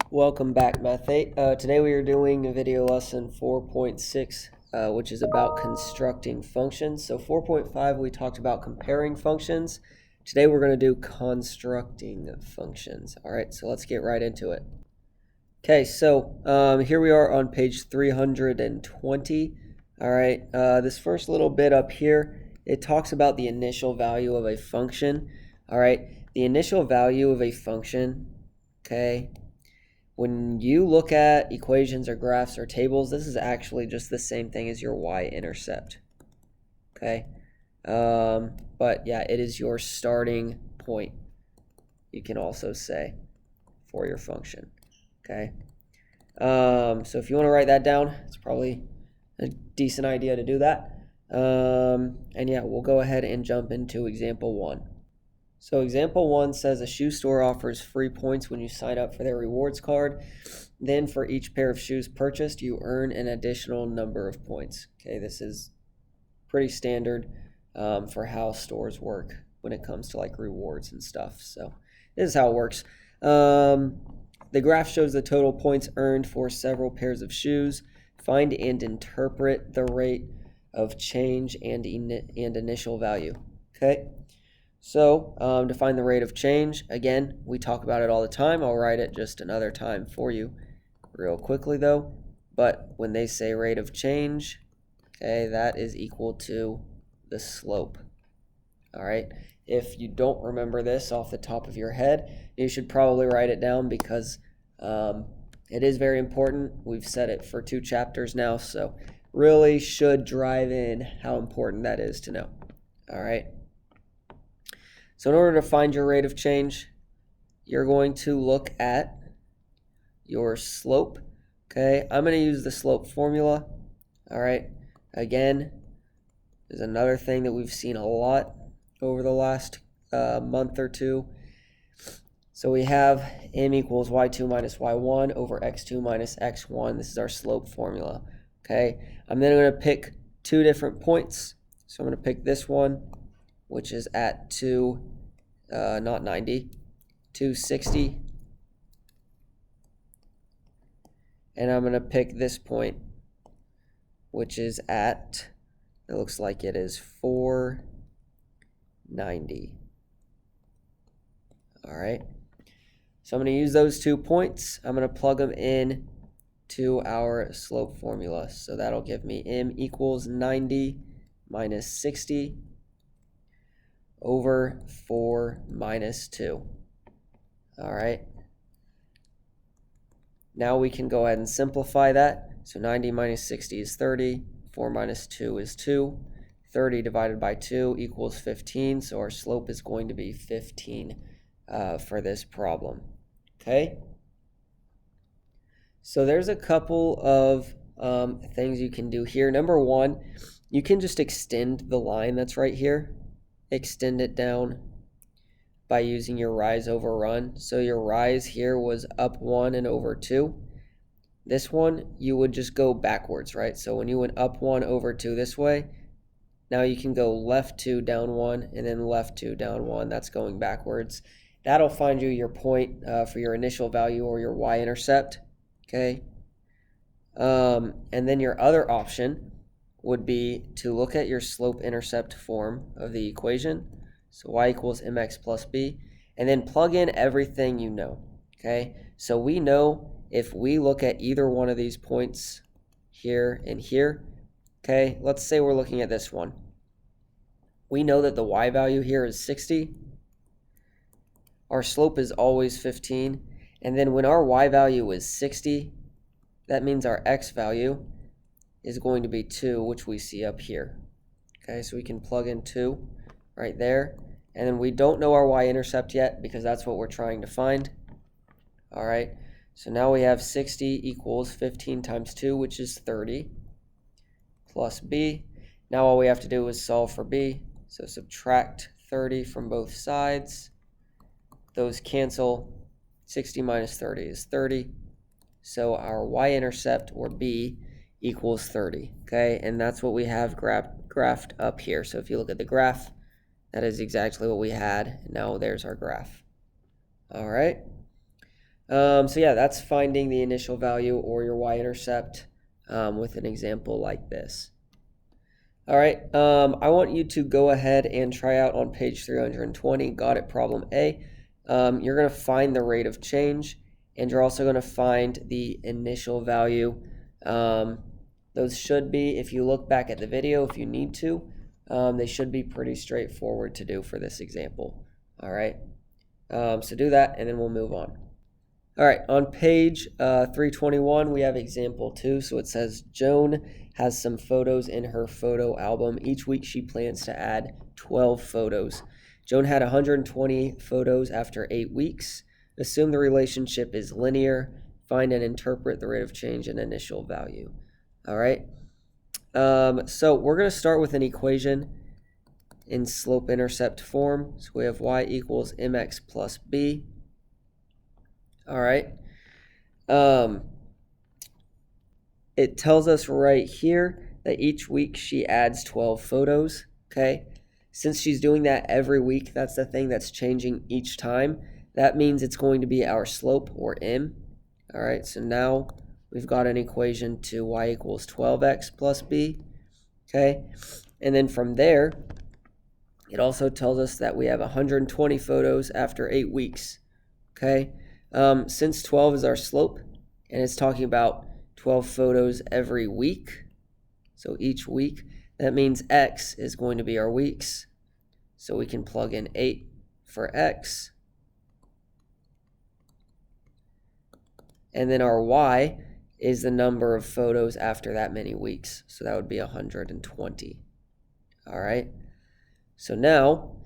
Welcome back, Math 8. Today we are doing video lesson 4.6, which is about constructing functions. So 4.5 we talked about comparing functions. Today we're going to do constructing functions. All right, so let's get right into it. Okay, so here we are on page 320. All right, this first little bit up here, it talks about the initial value of a function. All right, the initial value of a function, okay, when you look at equations or graphs or tables, this is actually just the same thing as your y-intercept, okay? But yeah, it is your starting point, you can also say, for your function, okay? So if you want to write that down, it's probably a decent idea to do that. And yeah, we'll go ahead and jump into example 1. So example 1 says a shoe store offers free points when you sign up for their rewards card. Then for each pair of shoes purchased, you earn an additional number of points. Okay, this is pretty standard for how stores work when it comes to like rewards and stuff. So this is how it works. The graph shows the total points earned for several pairs of shoes. Find and interpret the rate of change and initial value. Okay. So to find the rate of change, again, we talk about it all the time. I'll write it just another time for you real quickly though. But when they say rate of change, okay, that is equal to the slope. All right. If you don't remember this off the top of your head, you should probably write it down because it is very important. We've said it for 2 chapters now, so really should drive in how important that is to know. All right. So in order to find your rate of change, you're going to look at your slope. Okay, I'm going to use the slope formula. All right, again, there's another thing that we've seen a lot over the last month or two. So we have m equals y2 minus y1 over x2 minus x1. This is our slope formula. Okay, I'm then going to pick 2 different points. So I'm going to pick this one, which is at 260, and I'm going to pick this point, which is at, it looks like it is 490. All right, so I'm going to use those 2 points. I'm going to plug them in to our slope formula. So that'll give me m equals 90 minus 60 over 4 minus 2. All right. Now we can go ahead and simplify that. So 90 minus 60 is 30. 4 minus 2 is 2. 30 divided by 2 equals 15. So our slope is going to be 15 for this problem. Okay. So there's a couple of things you can do here. Number 1, you can just extend the line that's right here. Extend it down by using your rise over run. So your rise here was up 1 and over 2. This one, you would just go backwards, right? So when you went up 1 over 2 this way, now you can go left 2 down 1 and then left 2 down 1. That's going backwards. That'll find you your point for your initial value or your y-intercept, okay? And then your other option would be to look at your slope-intercept form of the equation. So y equals mx plus b, and then plug in everything you know, okay? So we know if we look at either one of these points here and here, okay, let's say we're looking at this one. We know that the y value here is 60. Our slope is always 15. And then when our y value is 60, that means our x value is going to be 2, which we see up here. Okay, so we can plug in 2 right there. And then we don't know our y-intercept yet because that's what we're trying to find. All right, so now we have 60 equals 15 times 2, which is 30, plus b. Now all we have to do is solve for b. So subtract 30 from both sides. Those cancel. 60 minus 30 is 30. So our y-intercept, or b, equals 30. Okay, and that's what we have graphed up here. So if you look at the graph, that is exactly what we had. Now there's our graph. All right. So yeah, that's finding the initial value or your y-intercept with an example like this. All right, I want you to go ahead and try out on page 320, got it, problem A. You're going to find the rate of change, and you're also going to find the initial value. Those should be, if you look back at the video, if you need to, they should be pretty straightforward to do for this example. All right, so do that, and then we'll move on. All right, on page 321, we have example 2. So it says, Joan has some photos in her photo album. Each week she plans to add 12 photos. Joan had 120 photos after 8 weeks. Assume the relationship is linear. Find and interpret the rate of change and initial value. All right, so we're going to start with an equation in slope-intercept form. So we have y equals mx plus b. All right. It tells us right here that each week she adds 12 photos, okay? Since she's doing that every week, that's the thing that's changing each time. That means it's going to be our slope, or m. All right, so now we've got an equation to y equals 12x plus b, okay? And then from there, it also tells us that we have 120 photos after 8 weeks, okay? Since 12 is our slope, and it's talking about 12 photos every week, so each week, that means x is going to be our weeks. So we can plug in 8 for x. And then our y is the number of photos after that many weeks. So that would be 120. All right. So now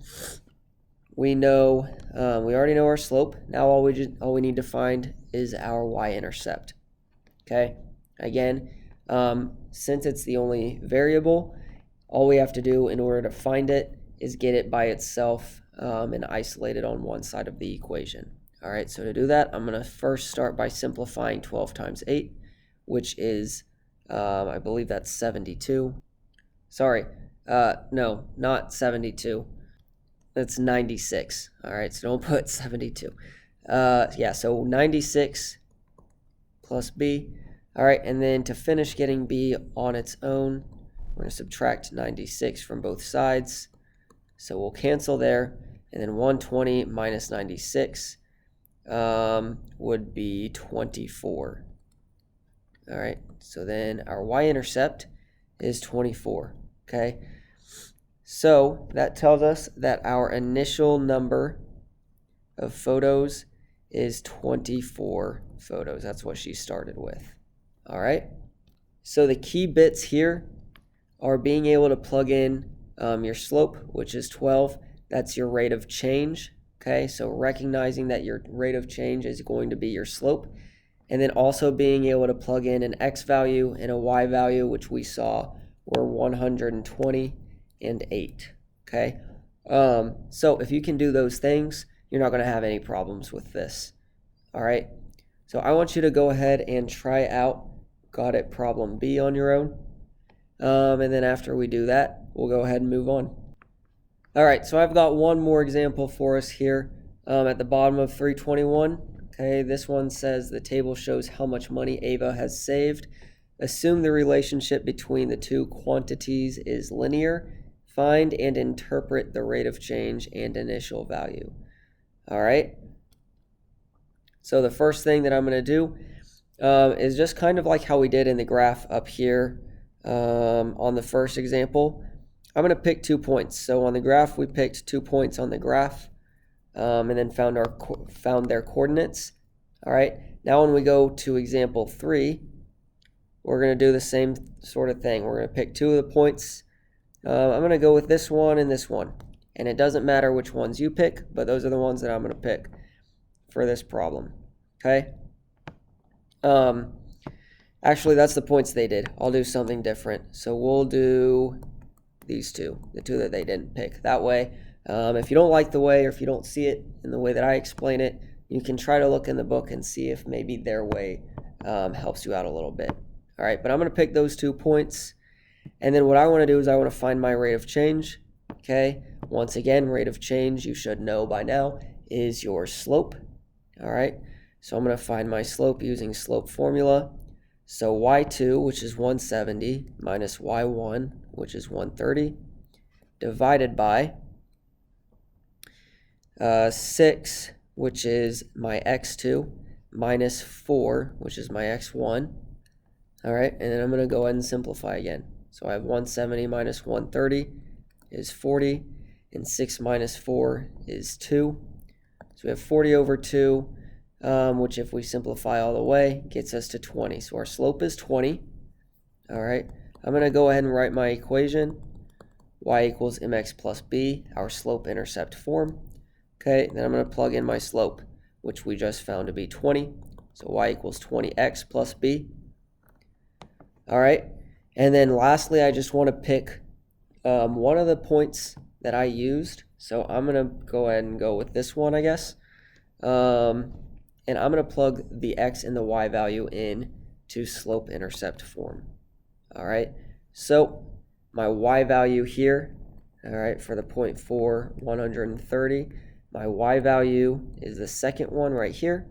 we know, we already know our slope. Now all we need to find is our y-intercept. Okay. Again, since it's the only variable, all we have to do in order to find it is get it by itself and isolate it on one side of the equation. All right, so to do that, I'm going to first start by simplifying 12 times 8, which is, I believe that's 72. Sorry, no, not 72. That's 96. All right, so don't put 72. Yeah, so 96 plus b. All right, and then to finish getting b on its own, we're going to subtract 96 from both sides. So we'll cancel there, and then 120 minus 96 would be 24. All right, so then our y-intercept is 24, okay? So that tells us that our initial number of photos is 24 photos. That's what she started with. All right, so the key bits here are being able to plug in your slope, which is 12. That's your rate of change. Okay, so recognizing that your rate of change is going to be your slope, and then also being able to plug in an x value and a y value, which we saw were 120 and 8. Okay, so if you can do those things, you're not going to have any problems with this. All right, so I want you to go ahead and try out got it problem B on your own, and then after we do that, we'll go ahead and move on. All right, so I've got one more example for us here at the bottom of 321. Okay, this one says the table shows how much money Ava has saved. Assume the relationship between the two quantities is linear. Find and interpret the rate of change and initial value. All right, so the first thing that I'm going to do is just kind of like how we did in the graph up here on the first example. I'm going to pick 2 points. So on the graph, we picked 2 points on the graph and then found their coordinates. All right. Now when we go to example 3, we're going to do the same sort of thing. We're going to pick 2 of the points. I'm going to go with this one and this one. And it doesn't matter which ones you pick, but those are the ones that I'm going to pick for this problem. Okay. Actually, that's the points they did. I'll do something different. So we'll do these two, the two that they didn't pick. That way, if you don't like the way, or if you don't see it in the way that I explain it, you can try to look in the book and see if maybe their way helps you out a little bit. All right, but I'm going to pick those 2 points. And then what I want to do is I want to find my rate of change. Okay, once again, rate of change, you should know by now, is your slope. All right, So I'm going to find my slope using slope formula. So y2, which is 170, minus y1, which is 130, divided by 6, which is my x2, minus 4, which is my x1. All right, and then I'm going to go ahead and simplify again. So I have 170 minus 130 is 40, and 6 minus 4 is 2. So we have 40 over 2, which if we simplify all the way, gets us to 20. So our slope is 20. All right, I'm going to go ahead and write my equation. Y equals mx plus b, our slope-intercept form. Okay, then I'm going to plug in my slope, which we just found to be 20. So y equals 20x plus b. All right, and then lastly, I just want to pick one of the points that I used. So I'm going to go ahead and go with this one, I guess. And I'm going to plug the x and the y value in to slope-intercept form. All right, so my y value here, all right, for the point 4, 130, my y value is the second one right here.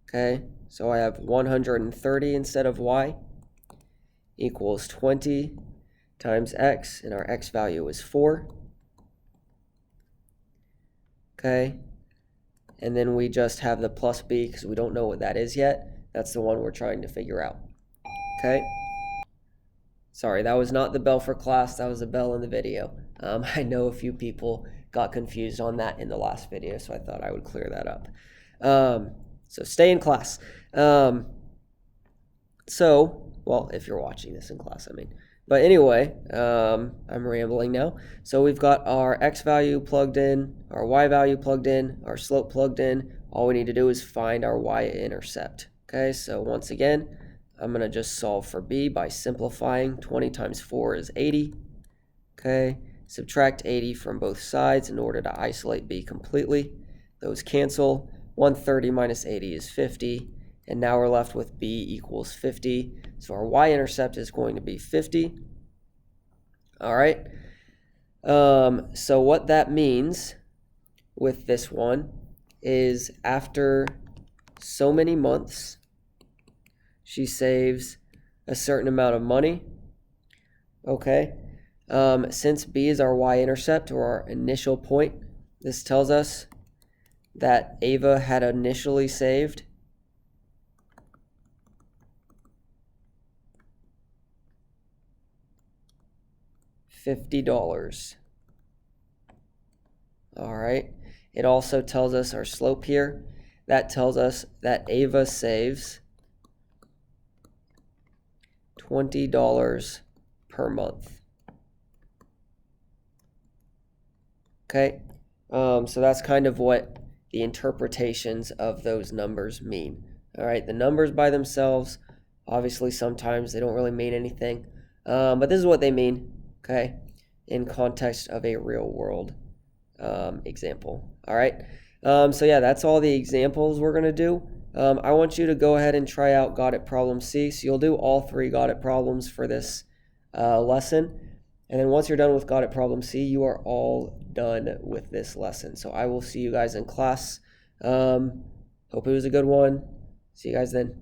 Okay, so I have 130 instead of y equals 20 times x, and our x value is 4. Okay, and then we just have the plus b because we don't know what that is yet. That's the one we're trying to figure out. Okay. Sorry, that was not the bell for class. That was the bell in the video. I know a few people got confused on that in the last video, so I thought I would clear that up. So stay in class. Well, if you're watching this in class, I mean. But anyway, I'm rambling now. So we've got our x value plugged in, our y value plugged in, our slope plugged in. All we need to do is find our y-intercept. Okay, so once again, I'm going to just solve for b by simplifying. 20 times 4 is 80. Okay, subtract 80 from both sides in order to isolate b completely. Those cancel. 130 minus 80 is 50. And now we're left with b equals 50. So our y-intercept is going to be 50. All right. So what that means with this one is after so many months, she saves a certain amount of money. Okay. Since b is our y-intercept, or our initial point, this tells us that Ava had initially saved $50. All right. It also tells us our slope here. That tells us that Ava saves $20 per month. Okay. So that's kind of what the interpretations of those numbers mean. All right. The numbers by themselves, obviously, sometimes they don't really mean anything. But this is what they mean. Okay, in context of a real world example. All right, so yeah, that's all the examples we're going to do. I want you to go ahead and try out Got It Problem C. So you'll do all 3 Got It problems for this lesson. And then once you're done with Got It Problem C, you are all done with this lesson. So I will see you guys in class. Hope it was a good one. See you guys then.